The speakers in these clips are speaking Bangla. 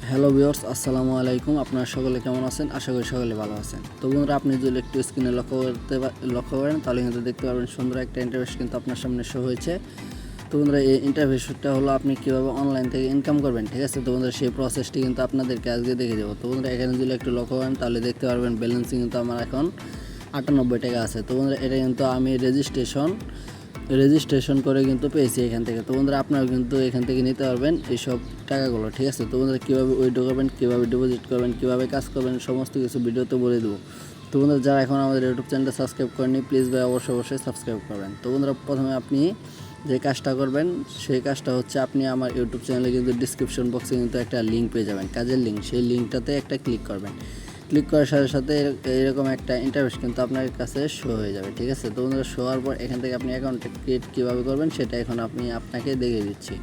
হ্যালো ভিউয়ার্স, আসসালামু আলাইকুম। আপনারা সকলে কেমন আছেন? আশা করি সকলে ভালো আছেন। তো বন্ধুরা, আপনি যদি একটু স্ক্রিনে লক্ষ্য করেন তাহলে কিন্তু দেখতে পারবেন সুন্দর একটা ইন্টারফেস কিন্তু আপনার সামনে শো হয়েছে। তো বন্ধুরা, এই ইন্টারফেসটা হলো আপনি কীভাবে অনলাইন থেকে ইনকাম করবেন, ঠিক আছে? তো বন্ধুরা, সেই প্রসেসটি কিন্তু আপনাদেরকে আজকে দেখে দেবো। তো বন্ধুরা, এখানে যদি একটু লক্ষ্য করেন তাহলে দেখতে পারবেন ব্যালেন্সিং কিন্তু আমার এখন 98 টাকা আছে। তো বন্ধুরা, এটা কিন্তু আমি রেজিস্ট্রেশন করে কিন্তু পেয়েছি এখান থেকে। তো বন্ধুরা, আপনারাও কিন্তু এখান থেকে নিতে পারবেন এইসব টাকাগুলো, ঠিক আছে? তো বন্ধুরা, কীভাবে উইথড্র করবেন, কীভাবে ডিপোজিট করবেন, কীভাবে কাজ করবেন, সমস্ত কিছু ভিডিওতে বলে দেবো। তো বন্ধুরা, যারা এখন আমাদের ইউটিউব চ্যানেলটা সাবস্ক্রাইব করেনি, প্লিজ ভাই অবশ্যই সাবস্ক্রাইব করবেন। তো বন্ধুরা, প্রথমে আপনি যে কাজটা করবেন সেই কাজটা হচ্ছে আপনি আমার ইউটিউব চ্যানেলে কিন্তু ডিসক্রিপশন বক্সে কিন্তু একটা লিঙ্ক পেয়ে যাবেন, কাজের লিঙ্ক। সেই লিঙ্কটাতে একটা ক্লিক করবেন। ক্লিক করার সাথে সাথে এরকম একটা ইন্টারফেস কিন্তু আপনার কাছে শো হয়ে যাবে, ঠিক আছে? তো বন্ধুরা, শো হওয়ার পর এখান থেকে আপনি অ্যাকাউন্টটা ক্রিয়েট কীভাবে করবেন সেটা এখন আপনাকে দেখিয়ে দিচ্ছি।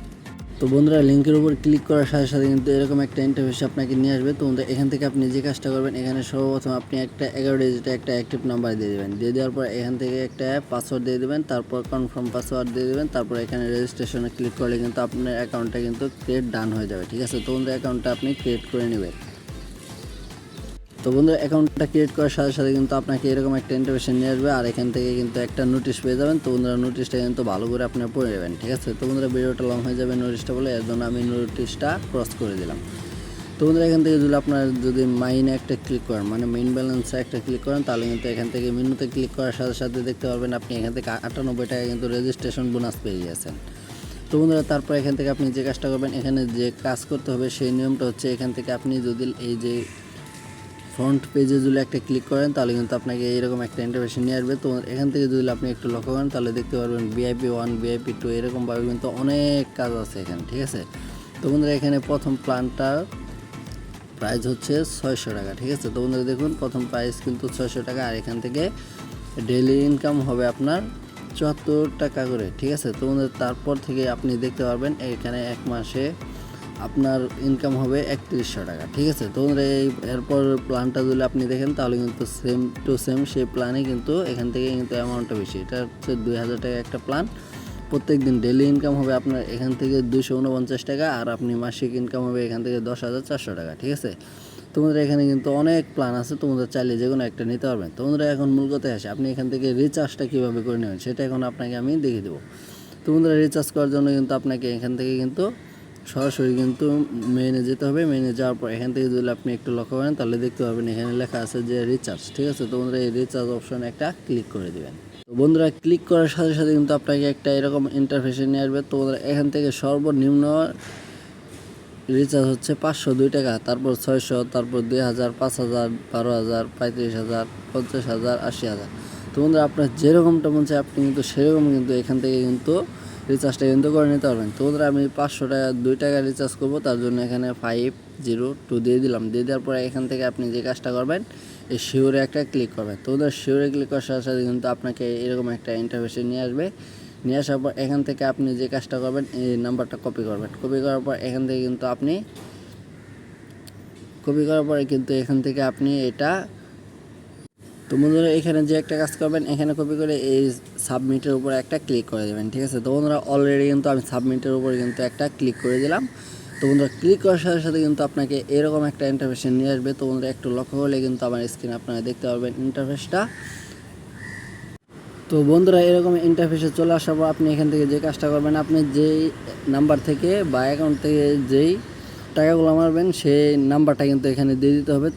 তো বন্ধুরা, লিঙ্কের উপর ক্লিক করার সাথে সাথে কিন্তু এরকম একটা ইন্টারফেস আপনাকে নিয়ে আসবে। তো বন্ধুরা, এখান থেকে আপনি যে কাজটা করবেন, এখানে সর্বপ্রথম আপনি একটা 11 ডিজিটের একটা অ্যাক্টিভ নাম্বার দিয়ে দেবেন। দিয়ে দেওয়ার পর এখান থেকে একটা পাসওয়ার্ড দিয়ে দেবেন, তারপর কনফার্ম পাসওয়ার্ড দিয়ে দেবেন, তারপর এখানে রেজিস্ট্রেশনে ক্লিক করলে কিন্তু আপনার অ্যাকাউন্টটা কিন্তু ক্রিয়েট ডান হয়ে যাবে, ঠিক আছে? তো বন্ধুরা, অ্যাকাউন্টটা আপনি ক্রিয়েট করে নেবেন। তো বন্ধুরা, অ্যাকাউন্টটা ক্রিয়েট করার সাথে সাথে কিন্তু আপনাকে এরকম একটা ইন্টারফেস নিয়ে আসবে, আর এখান থেকে কিন্তু একটা নোটিশ পেয়ে যাবেন। তো বন্ধুরা, নোটিশটা কিন্তু ভালো করে আপনারা পড়ে নেবেন, ঠিক আছে? তো বন্ধুরা, ভিডিওটা লং হয়ে যাবে নোটিশটা বলে, এর জন্য আমি নোটিশটা ক্রস করে দিলাম। তো বন্ধুরা, এখান থেকে যদি মাইনে একটা ক্লিক করেন, মানে মেইন ব্যালেন্সে একটা ক্লিক করেন, তাহলে কিন্তু এখান থেকে মেনুতে ক্লিক করার সাথে সাথে দেখতে পারবেন আপনি এখান থেকে 98 টাকা কিন্তু রেজিস্ট্রেশন বোনাস পেয়ে গেছেন। তো বন্ধুরা, তারপর এখান থেকে আপনি যে কাজটা করবেন, এখানে যে কাজ করতে হবে সেই নিয়মটা হচ্ছে, এখান থেকে আপনি যদি এই যে ফ্রন্ট পেজে যদি একটা ক্লিক করেন তাহলে কিন্তু আপনাকে এইরকম একটা ইন্টারফেস নিয়ে আসবে। তো এখান থেকে যদি আপনি একটু লক্ষ্য করেন তাহলে দেখতে পারবেন VIP 1, VIP 2 এরকমভাবে কিন্তু অনেক কাজ আছে এখানে, ঠিক আছে? তো বন্ধুরা, এখানে প্রথম প্ল্যানটার প্রাইস হচ্ছে 600 টাকা, ঠিক আছে? তো বন্ধুরা, দেখুন প্রথম প্রাইস কিন্তু 600 টাকা, আর এখান থেকে ডেইলি ইনকাম হবে আপনার 74 টাকা করে, ঠিক আছে? তো বন্ধুরা, তারপর থেকে আপনি দেখতে পারবেন এখানে এক মাসে আপনার ইনকাম হবে 3100 টাকা, ঠিক আছে? তো বন্ধুরা, এরপর প্ল্যানটা যদি আপনি দেখেন তাহলে কিন্তু সেম টু সেম সেই প্ল্যানে কিন্তু এখান থেকে কিন্তু অ্যামাউন্টটা বেশি। এটা হচ্ছে 2000 টাকা একটা প্ল্যান। প্রত্যেক দিন ডেইলি ইনকাম হবে আপনার এখান থেকে 249 টাকা, আর আপনি মাসিক ইনকাম হবে এখান থেকে 10,400 টাকা, ঠিক আছে? তোমাদের এখানে কিন্তু অনেক প্ল্যান আছে, তোমাদের চাইলে যে কোনো একটা নিতে পারবেন। তোমাদের এখন মূল কথায় আসে, আপনি এখান থেকে রিচার্জটা কীভাবে করে নেবেন সেটা এখন আপনাকে আমি দেখিয়ে দেবো। তোমাদের রিচার্জ করার জন্য কিন্তু আপনাকে এখান থেকে কিন্তু সরাসরি কিন্তু মেইনে যেতে হবে। মেইনে যাওয়ার পর এখান থেকে যদি আপনি একটু লক্ষ্য করেন তাহলে দেখতে পাবেন এখানে লেখা আছে যে রিচার্জ, ঠিক আছে? তো বন্ধুরা, এই রিচার্জ অপশনে একটা ক্লিক করে দেবেন। তো বন্ধুরা, ক্লিক করার সাথে সাথে কিন্তু আপনাকে একটা এরকম ইন্টারফেসে নিয়ে আসবে। তো বন্ধুরা, এখান থেকে সর্বনিম্ন রিচার্জ হচ্ছে 502 টাকা, তারপর 600, তারপর 2000, 5000, 12000, 35,000, 50,000, 80,000। তো বন্ধুরা, আপনার যেরকমটা মন চায় আপনি কিন্তু সেরকম কিন্তু এখান থেকে কিন্তু রিচার্জটা কিন্তু করে নিতে পারবেন। তো বন্ধুরা, আমি 500 টাকা 2 টাকা রিচার্জ করবো, তার জন্য এখানে 502 দিয়ে দিলাম। দিয়ে দেওয়ার পরে এখান থেকে আপনি যে কাজটা করবেন, এই শিওরে একটা ক্লিক করবেন। তো ওদের শিওরে ক্লিক করার সাথে সাথে কিন্তু আপনাকে এরকম একটা ইন্টারফেসে নিয়ে আসবে। নিয়ে আসার পর এখান থেকে আপনি যে কাজটা করবেন, এই নাম্বারটা কপি করবেন। কপি করার পর এখান থেকে কিন্তু এখান থেকে আপনি এটা, তো বন্ধুরা, এখানে যে একটা কাজ করবেন, এখানে কপি করে এই সাবমিটের উপরে একটা ক্লিক করে দেবেন, ঠিক আছে? তো বন্ধুরা, অলরেডি কিন্তু আমি সাবমিটের উপরে কিন্তু একটা ক্লিক করে দিলাম। তো বন্ধুরা, ক্লিক করার সাথে সাথে কিন্তু আপনাকে এরকম একটা ইন্টারফেস নিয়ে আসবে। তো বন্ধুরা, একটু লক্ষ্য করলে কিন্তু আমার স্ক্রিনে আপনারা দেখতে পারবেন ইন্টারফেসটা। তো বন্ধুরা, এরকম ইন্টারফেসে চলে আসার পর আপনি এখান থেকে যে কাজটা করবেন, আপনি যেই নাম্বার থেকে বা অ্যাকাউন্ট থেকে যেই টাকাগুলো মারবেন সেই নাম্বারটা কিন্তু এখানে দিয়ে দিতে হবে।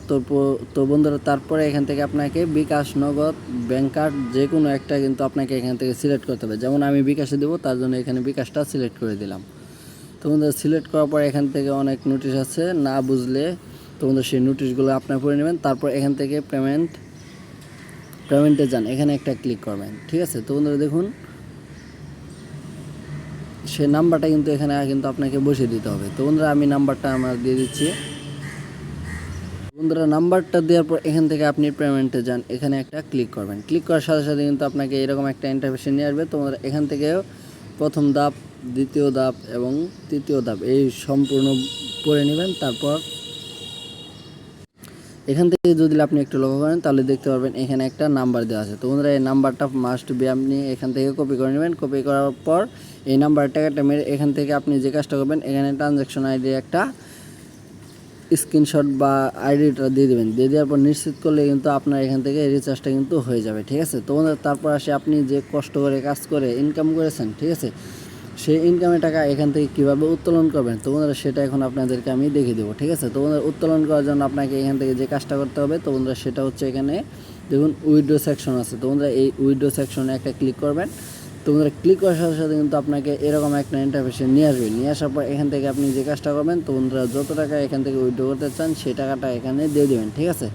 তো বন্ধুরা, তারপরে এখান থেকে আপনাকে বিকাশ, নগদ, ব্যাংক কার্ড যে কোনো একটা কিন্তু আপনাকে এখান থেকে সিলেক্ট করতে হবে। যেমন আমি বিকাশে দেবো, তার জন্য এখানে বিকাশটা সিলেক্ট করে দিলাম। তো বন্ধুরা, সিলেক্ট করার পর এখান থেকে অনেক নোটিশ আছে, না বুঝলে তো বন্ধুরা সেই নোটিশগুলো আপনার পড়ে নেবেন। তারপর এখান থেকে পেমেন্টে যান, এখানে একটা ক্লিক করবেন, ঠিক আছে? তো বন্ধুরা, দেখুন সে নাম্বারটা কিন্তু এখানে কিন্তু আপনাকে বসিয়ে দিতে হবে। তো বন্ধুরা, আমি নাম্বারটা আমার দিয়ে দিচ্ছি। বন্ধুরা, নাম্বারটা দেওয়ার পর এখান থেকে আপনি পেমেন্টে যান, এখানে একটা ক্লিক করবেন। ক্লিক করার সাথে সাথে কিন্তু আপনাকে এরকম একটা ইন্টারফেসে নিয়ে আসবে। তোমরা এখান থেকে প্রথম ধাপ, দ্বিতীয় ধাপ এবং তৃতীয় ধাপ এই সম্পূর্ণ পড়ে নেবেন। তারপর এখান থেকে যদি আপনি একটু লক্ষ্য করেন তাহলে দেখতে পারবেন এখানে একটা নাম্বার দেওয়া আছে। তো বন্ধুরা, এই নাম্বারটা মাস্ট বি আপনি এখান থেকে কপি করে নেবেন। কপি করার পর এই নাম্বার টাকাটা মেরে এখান থেকে আপনি যে কাজটা করবেন, এখানে ট্রানজ্যাকশন আইডি একটা স্ক্রিনশট বা আইডিটা দিয়ে দেবেন, দিয়ে দেওয়ার পর নিশ্চিত করলে কিন্তু আপনার এখান থেকে রিচার্জটা কিন্তু হয়ে যাবে। ঠিক আছে, তো বন্ধুরা তারপর আসে আপনি যে কষ্ট করে কাজ করে ইনকাম করেছেন, ঠিক আছে, সেই ইনকামের টাকা এখান থেকে কীভাবে উত্তোলন করবেন, তো বন্ধুরা সেটা এখন আপনাদেরকে আমি দেখিয়ে দেবো। ঠিক আছে, তো বন্ধুরা উত্তোলন করার জন্য আপনাকে এখান থেকে যে কাজটা করতে হবে, তো বন্ধুরা সেটা হচ্ছে এখানে দেখুন উইথড্র সেকশন আছে। তো বন্ধুরা এই উইথড্র সেকশনে একটা ক্লিক করবেন। তো বন্ধুরা ক্লিক করার সাথে সাথে কিন্তু আপনাকে এরকম একটা ইন্টারফেসে নিয়ে আসবে। নিয়ে আসার পর এখান থেকে আপনি যে কাজটা করবেন, তো বন্ধুরা যত টাকা এখান থেকে উইথড্র করতে চান সেই টাকাটা এখানে দিয়ে দেবেন। ঠিক আছে,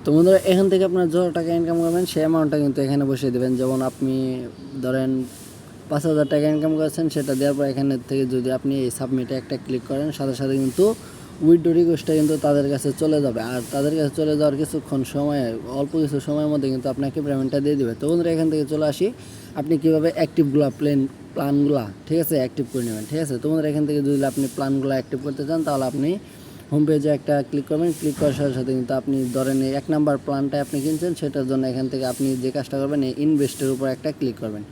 তো বন্ধুরা এখান থেকে আপনার যত টাকা ইনকাম করবেন সেই অ্যামাউন্টটা কিন্তু এখানে বসিয়ে দেবেন। যেমন আপনি ধরেন 5,000 টাকা ইনকাম করেছেন, সেটা দেওয়ার পর এখানে থেকে যদি আপনি এই সাবমিটে একটা ক্লিক করেন, সাথে সাথে কিন্তু উইথড্র রিকোয়েস্টটা কিন্তু তাদের কাছে চলে যাবে। আর তাদের কাছে চলে যাওয়ার কিছুক্ষণ সময়ে, অল্প কিছু সময়ের মধ্যে কিন্তু আপনাকে পেমেন্টটা দিয়ে দেবে। তো বন্ধুরা এখান থেকে চলে আসি আপনি কীভাবে অ্যাক্টিভগুলো প্ল্যানগুলো, ঠিক আছে, অ্যাক্টিভ করে নেবেন। ঠিক আছে, তো বন্ধুরা এখান থেকে যদি আপনি প্ল্যানগুলো অ্যাক্টিভ করতে চান, তাহলে আপনি হোম পেজে একটা ক্লিক করবেন। ক্লিক করার সাথে সাথে কিন্তু আপনি ধরেন এই 1 নাম্বার প্ল্যানটা আপনি কিনছেন, সেটার জন্য এখান থেকে আপনি যে কাজটা করবেন এই ইনভেস্টের উপর একটা ক্লিক করবেন।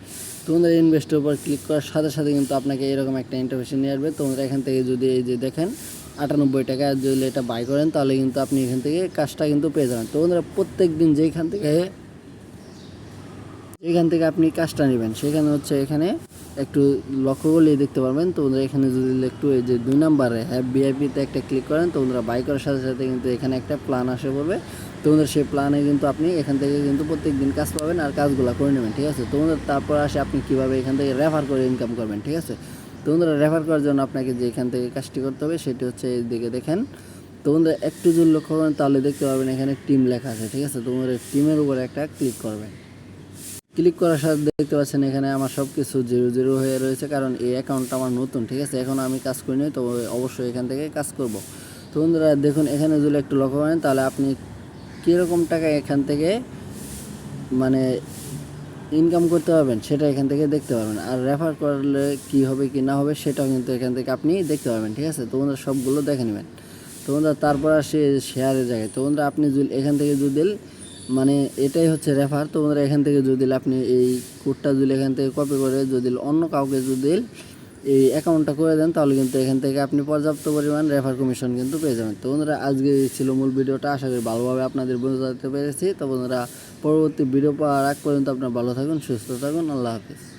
তোমাদের ইনভেস্টের উপর ক্লিক করার সাথে সাথে কিন্তু আপনাকে এরকম একটা ইন্টারফেস নিয়ে আসবে। তোমরা এখান থেকে যদি এই যে দেখেন 98 টাকা যদি এটা বাই করেন, তাহলে কিন্তু আপনি এখান থেকে কাজটা কিন্তু পেয়ে যাবেন। তো বন্ধুরা প্রত্যেক দিন যেখান থেকে আপনি কাজটা নেবেন, সেখানে হচ্ছে এখানে একটু লক্ষ্য করলেই দেখতে পারবেন। তো বন্ধুরা এখানে যদি একটু এই যে 2 নাম্বারে হ্যাপ ভিআইপিতে একটা ক্লিক করেন, তো বন্ধুরা বাই করার সাথে সাথে কিন্তু এখানে একটা প্ল্যান আসে পড়বে। তো বন্ধুরা সেই প্ল্যানে কিন্তু আপনি এখান থেকে কিন্তু প্রত্যেক দিন কাজ পাবেন আর কাজগুলো করে নেবেন। ঠিক আছে, তো বন্ধুরা তারপর আসে আপনি কীভাবে এখান থেকে রেফার করে ইনকাম করবেন। ঠিক আছে, তো বন্ধুরা রেফার করার জন্য আপনাকে যে এখান থেকে কাজটি করতে হবে সেটি হচ্ছে এই দিকে দেখেন। তো বন্ধুরা একটু যদি লক্ষ্য করেন তাহলে দেখতে পাবেন এখানে টিম লেখা আছে। ঠিক আছে, তো বন্ধুরা টিমের উপরে একটা ক্লিক করবেন। ক্লিক করার সাথে দেখতে পাচ্ছেন এখানে আমার সব কিছু 0 হয়ে রয়েছে, কারণ এই অ্যাকাউন্টটা আমার নতুন। ঠিক আছে, এখন আমি কাজ করিনি, তো অবশ্যই এখান থেকে কাজ করব। তো বন্ধুরা দেখুন এখানে যদি একটু লক্ষ্য করেন তাহলে আপনি কীরকম টাকা এখান থেকে মানে ইনকাম করতে পারবেন সেটা এখান থেকে দেখতে পারবেন। আর রেফার করলে কি হবে কি না হবে সেটাও কিন্তু এখান থেকে আপনি দেখতে পারবেন। ঠিক আছে, তো বন্ধুরা সবগুলো দেখে নেবেন। তো বন্ধুরা তারপর আসে শেয়ারের জায়গায়। তো বন্ধুরা আপনি যদি এখান থেকে যদি মানে এটাই হচ্ছে রেফার। তো বন্ধুরা এখান থেকে যদি আপনি এই কোডটা যদি এখান থেকে কপি করে যদি অন্য কাউকে যদি এই অ্যাকাউন্টটা করে দেন, তাহলে কিন্তু এখান থেকে আপনি পর্যাপ্ত পরিমাণ রেফার কমিশন কিন্তু পেয়ে যাবেন। তো বন্ধুরা আজকে ছিল মূল ভিডিওটা, আশা করি ভালোভাবে আপনাদের বোঝাতে পেরেছি। তো বন্ধুরা পরবর্তী ভিডিও পাওয়ার আগ পর্যন্ত আপনারা ভালো থাকুন, সুস্থ থাকুন, আল্লাহ হাফিজ।